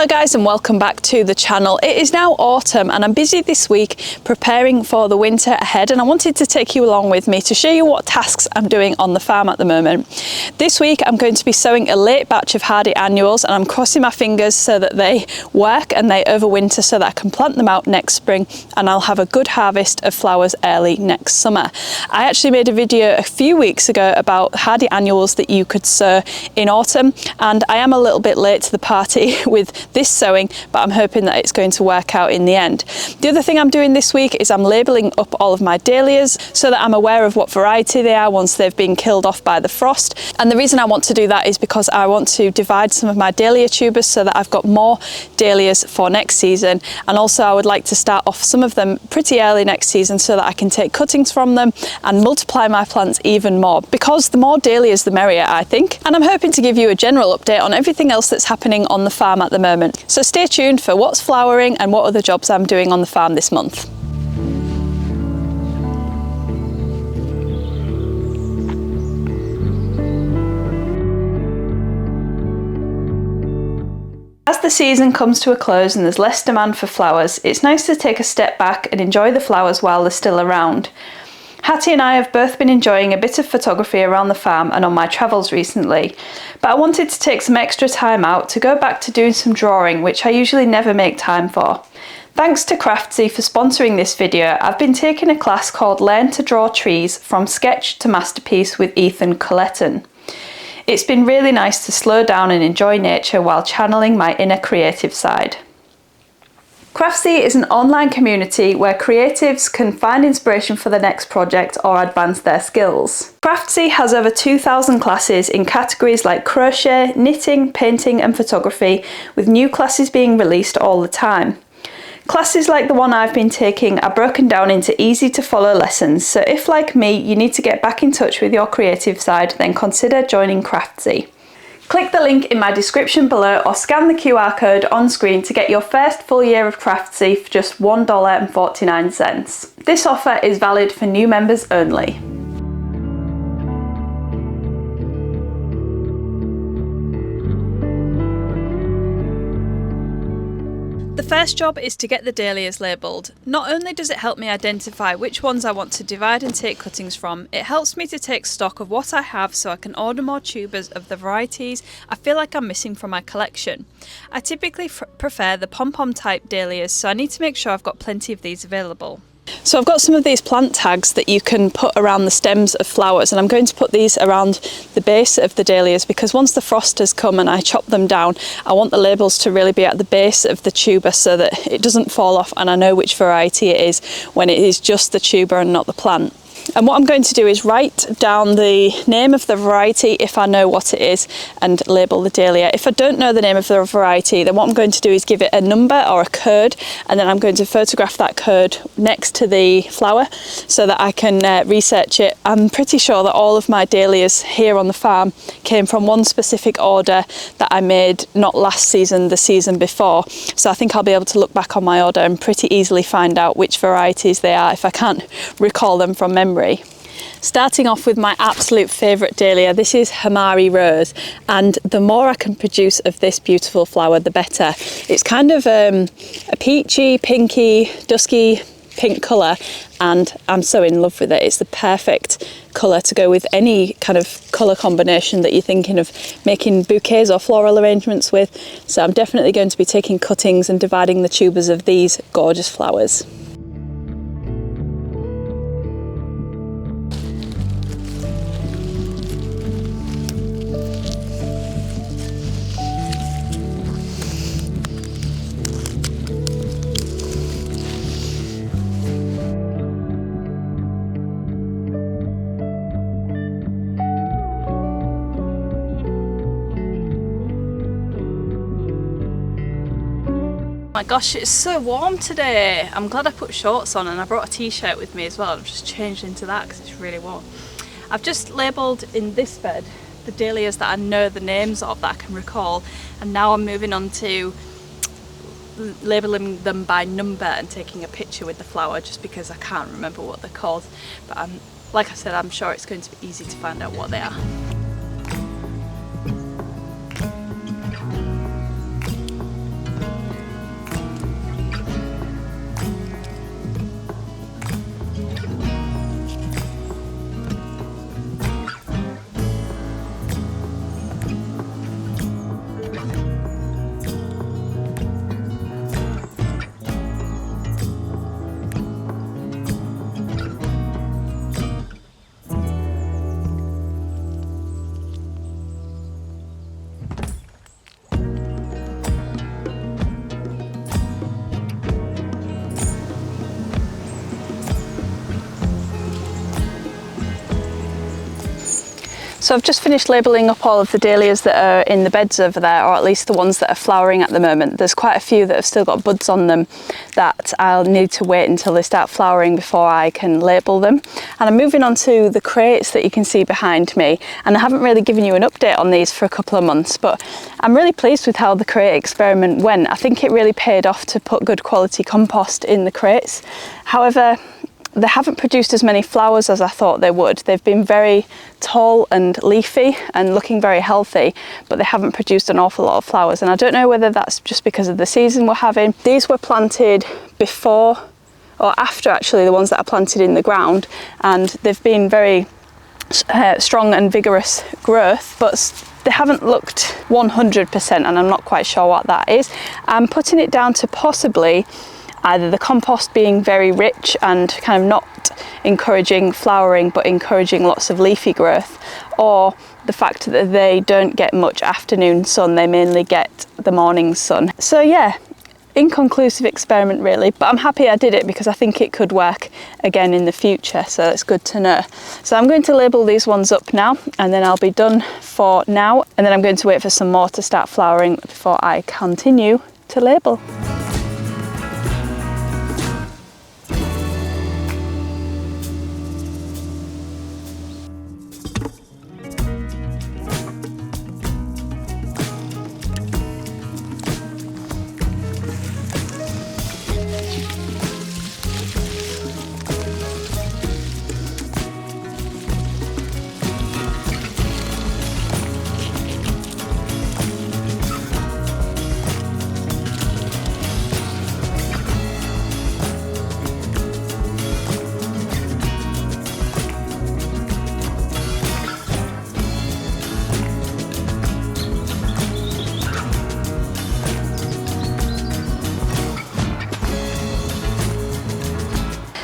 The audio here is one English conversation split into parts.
Hello guys and welcome back to the channel. It is now autumn and I'm busy this week preparing for the winter ahead, and I wanted to take you along with me to show you what tasks I'm doing on the farm at the moment. This week I'm going to be sowing a late batch of hardy annuals, and I'm crossing my fingers so that they work and they overwinter so that I can plant them out next spring and I'll have a good harvest of flowers early next summer. I actually made a video a few weeks ago about hardy annuals that you could sow in autumn, and I am a little bit late to the party with this sowing, but I'm hoping that it's going to work out in the end. The other thing I'm doing this week is I'm labelling up all of my dahlias so that I'm aware of what variety they are once they've been killed off by the frost. And the reason I want to do that is because I want to divide some of my dahlia tubers so that I've got more dahlias for next season, and also I would like to start off some of them pretty early next season so that I can take cuttings from them and multiply my plants even more, because the more dahlias the merrier, I think. And I'm hoping to give you a general update on everything else that's happening on the farm at the moment. So stay tuned for what's flowering and what other jobs I'm doing on the farm this month. As the season comes to a close and there's less demand for flowers, it's nice to take a step back and enjoy the flowers while they're still around. Hattie and I have both been enjoying a bit of photography around the farm and on my travels recently, but I wanted to take some extra time out to go back to doing some drawing, which I usually never make time for. Thanks to Craftsy for sponsoring this video. I've been taking a class called Learn to Draw Trees from Sketch to Masterpiece with Ethan Colletton. It's been really nice to slow down and enjoy nature while channeling my inner creative side. Craftsy is an online community where creatives can find inspiration for the next project or advance their skills. Craftsy has over 2,000 classes in categories like crochet, knitting, painting and photography, with new classes being released all the time. Classes like the one I've been taking are broken down into easy to follow lessons, so if, like me, you need to get back in touch with your creative side, then consider joining Craftsy. Click the link in my description below or scan the QR code on screen to get your first full year of Craftsy for just $1.49. This offer is valid for new members only. The first job is to get the dahlias labelled. Not only does it help me identify which ones I want to divide and take cuttings from, it helps me to take stock of what I have so I can order more tubers of the varieties I feel like I'm missing from my collection. I typically prefer the pom-pom type dahlias, so I need to make sure I've got plenty of these available. So I've got some of these plant tags that you can put around the stems of flowers, and I'm going to put these around the base of the dahlias because once the frost has come and I chop them down, I want the labels to really be at the base of the tuber so that it doesn't fall off and I know which variety it is when it is just the tuber and not the plant. And what I'm going to do is write down the name of the variety if I know what it is and label the dahlia. If I don't know the name of the variety, then what I'm going to do is give it a number or a code, and then I'm going to photograph that code next to the flower so that I can research it. I'm pretty sure that all of my dahlias here on the farm came from one specific order that I made not last season, the season before. So I think I'll be able to look back on my order and pretty easily find out which varieties they are if I can't recall them from memory. Starting off with my absolute favourite dahlia, this is Hamari Rose, and the more I can produce of this beautiful flower the better. It's kind of a peachy, pinky, dusky pink colour, and I'm so in love with it. It's the perfect colour to go with any kind of colour combination that you're thinking of making bouquets or floral arrangements with. So I'm definitely going to be taking cuttings and dividing the tubers of these gorgeous flowers. My gosh, it's so warm today. I'm glad I put shorts on, and I brought a t-shirt with me as well. I've just changed into that because it's really warm. I've just labelled in this bed the dahlias that I know the names of, that I can recall, and now I'm moving on to labelling them by number and taking a picture with the flower, just because I can't remember what they're called. But like I said, I'm sure it's going to be easy to find out what they are. So I've just finished labelling up all of the dahlias that are in the beds over there, or at least the ones that are flowering at the moment. There's quite a few that have still got buds on them that I'll need to wait until they start flowering before I can label them. And I'm moving on to the crates that you can see behind me, and I haven't really given you an update on these for a couple of months, but I'm really pleased with how the crate experiment went. I think it really paid off to put good quality compost in the crates. However, they haven't produced as many flowers as I thought they would. They've been very tall and leafy and looking very healthy, but they haven't produced an awful lot of flowers. And I don't know whether that's just because of the season we're having. These were planted before or after actually the ones that are planted in the ground, and they've been very strong and vigorous growth, but they haven't looked 100%, and I'm not quite sure what that is. I'm putting it down to possibly either the compost being very rich and kind of not encouraging flowering but encouraging lots of leafy growth, or the fact that they don't get much afternoon sun, they mainly get the morning sun. So yeah, inconclusive experiment really, but I'm happy I did it because I think it could work again in the future, so it's good to know. So I'm going to label these ones up now, and then I'll be done for now, and then I'm going to wait for some more to start flowering before I continue to label.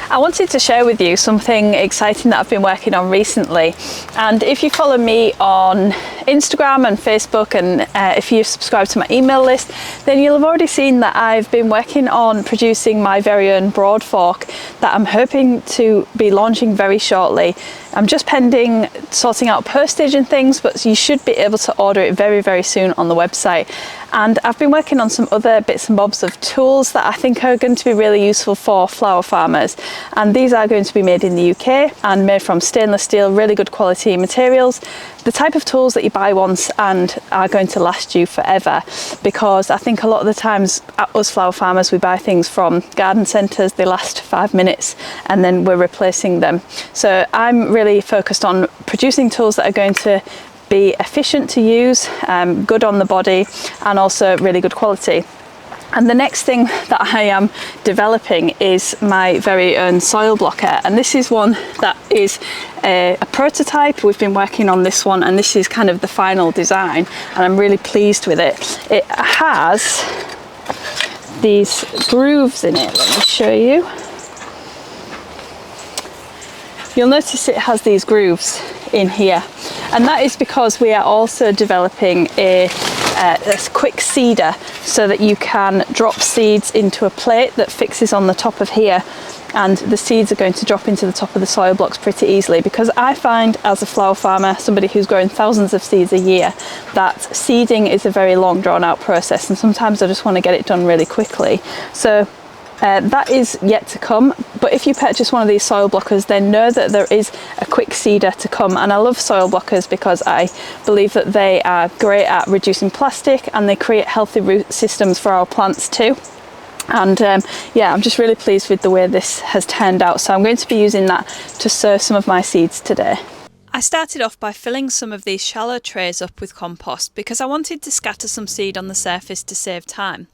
I wanted to share with you something exciting that I've been working on recently, and if you follow me on Instagram and Facebook, and if you subscribe to my email list, then you'll have already seen that I've been working on producing my very own broad fork that I'm hoping to be launching very shortly. I'm just pending sorting out postage and things, but you should be able to order it very, very soon on the website. And I've been working on some other bits and bobs of tools that I think are going to be really useful for flower farmers. And these are going to be made in the UK and made from stainless steel, really good quality materials. The type of tools that you buy once and are going to last you forever, because I think a lot of the times us flower farmers, we buy things from garden centres, they last 5 minutes and then we're replacing them. So I'm really focused on producing tools that are going to be efficient to use, good on the body, and also really good quality. And the next thing that I am developing is my very own soil blocker, and this is one that is a prototype. We've been working on this one, and this is kind of the final design, and I'm really pleased with it. It has these grooves in it. Let me show you. You'll notice it has these grooves in here, and that is because we are also developing a quick seeder, so that you can drop seeds into a plate that fixes on the top of here, and the seeds are going to drop into the top of the soil blocks pretty easily. Because I find, as a flower farmer, somebody who's growing thousands of seeds a year, that seeding is a very long drawn out process, and sometimes I just want to get it done really quickly. So that is yet to come, but if you purchase one of these soil blockers, then know that there is a quick seeder to come. And I love soil blockers because I believe that they are great at reducing plastic, and they create healthy root systems for our plants too. And yeah, I'm just really pleased with the way this has turned out, so I'm going to be using that to sow some of my seeds today. I started off by filling some of these shallow trays up with compost because I wanted to scatter some seed on the surface to save time.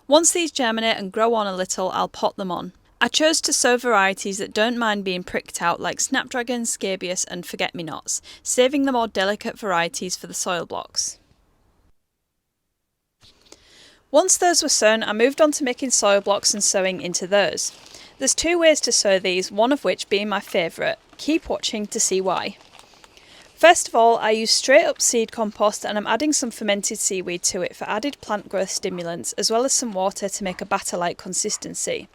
Once these germinate and grow on a little, I'll pot them on. I chose to sow varieties that don't mind being pricked out, like snapdragon, scabious and forget-me-nots, saving the more delicate varieties for the soil blocks. Once those were sown, I moved on to making soil blocks and sowing into those. There's 2 ways to sow these, one of which being my favourite. Keep watching to see why. First of all, I use straight up seed compost, and I'm adding some fermented seaweed to it for added plant growth stimulants, as well as some water to make a batter-like consistency.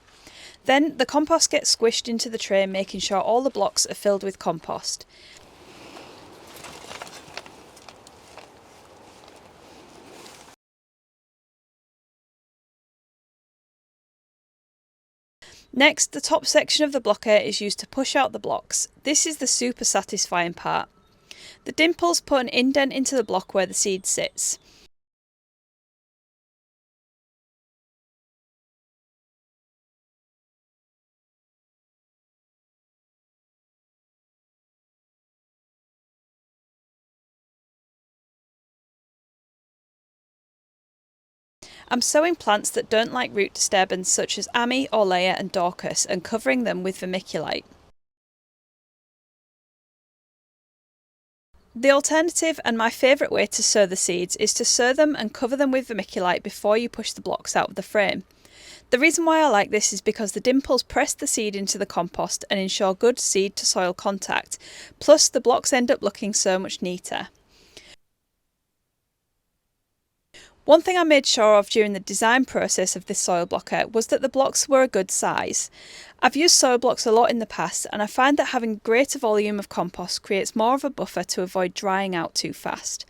Then the compost gets squished into the tray, making sure all the blocks are filled with compost. Next, the top section of the blocker is used to push out the blocks. This is the super satisfying part. The dimples put an indent into the block where the seed sits. I'm sowing plants that don't like root disturbance such as Amy, Orlea and Dorcas and covering them with vermiculite. The alternative and my favourite way to sow the seeds is to sow them and cover them with vermiculite before you push the blocks out of the frame. The reason why I like this is because the dimples press the seed into the compost and ensure good seed to soil contact, plus the blocks end up looking so much neater. One thing I made sure of during the design process of this soil blocker was that the blocks were a good size. I've used soil blocks a lot in the past and I find that having greater volume of compost creates more of a buffer to avoid drying out too fast.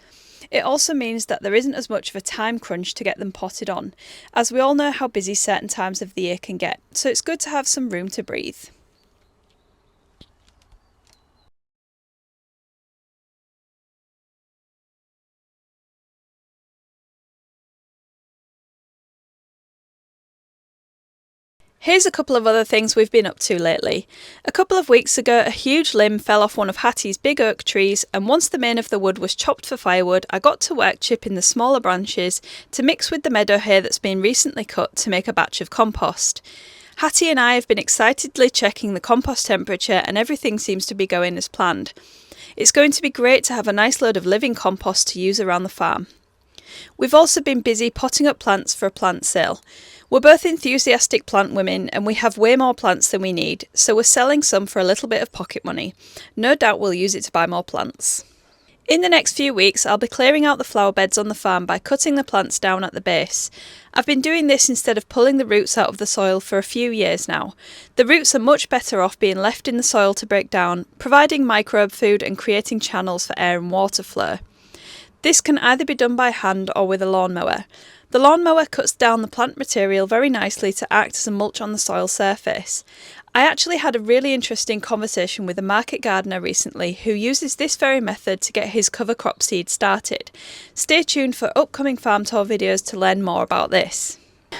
It also means that there isn't as much of a time crunch to get them potted on, as we all know how busy certain times of the year can get, so it's good to have some room to breathe. Here's a couple of other things we've been up to lately. A couple of weeks ago, a huge limb fell off one of Hattie's big oak trees, and once the main of the wood was chopped for firewood, I got to work chipping the smaller branches to mix with the meadow hay that's been recently cut to make a batch of compost. Hattie and I have been excitedly checking the compost temperature and everything seems to be going as planned. It's going to be great to have a nice load of living compost to use around the farm. We've also been busy potting up plants for a plant sale. We're both enthusiastic plant women and we have way more plants than we need, so we're selling some for a little bit of pocket money. No doubt we'll use it to buy more plants. In the next few weeks, I'll be clearing out the flower beds on the farm by cutting the plants down at the base. I've been doing this instead of pulling the roots out of the soil for a few years now. The roots are much better off being left in the soil to break down, providing microbe food and creating channels for air and water flow. This can either be done by hand or with a lawnmower. The lawnmower cuts down the plant material very nicely to act as a mulch on the soil surface. I actually had a really interesting conversation with a market gardener recently who uses this very method to get his cover crop seed started. Stay tuned for upcoming farm tour videos to learn more about this.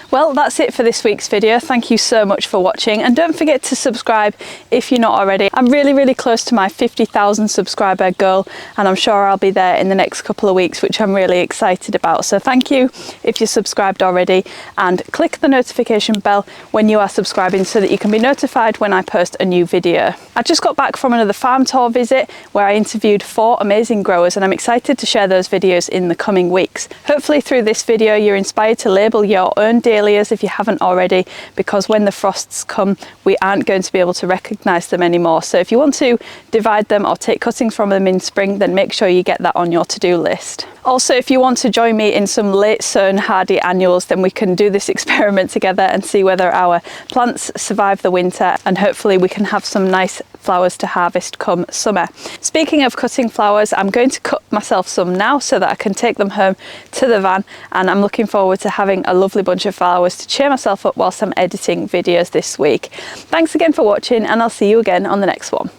Well, that's it for this week's video. Thank you so much for watching and don't forget to subscribe if you're not already. I'm really close to my 50,000 subscriber goal and I'm sure I'll be there in the next couple of weeks, which I'm really excited about. So thank you if you're subscribed already and click the notification bell when you are subscribing so that you can be notified when I post a new video. I just got back from another farm tour visit where I interviewed 4 amazing growers and I'm excited to share those videos in the coming weeks. Hopefully through this video you're inspired to label your own dahlias if you haven't already, because when the frosts come we aren't going to be able to recognise them anymore. So if you want to divide them or take cuttings from them in spring, then make sure you get that on your to-do list. Also, if you want to join me in some late sown hardy annuals, then we can do this experiment together and see whether our plants survive the winter and hopefully we can have some nice flowers to harvest come summer. Speaking of cutting flowers, I'm going to cut myself some now so that I can take them home to the van, and I'm looking forward to having a lovely bunch of flowers to cheer myself up whilst I'm editing videos this week. Thanks again for watching and I'll see you again on the next one.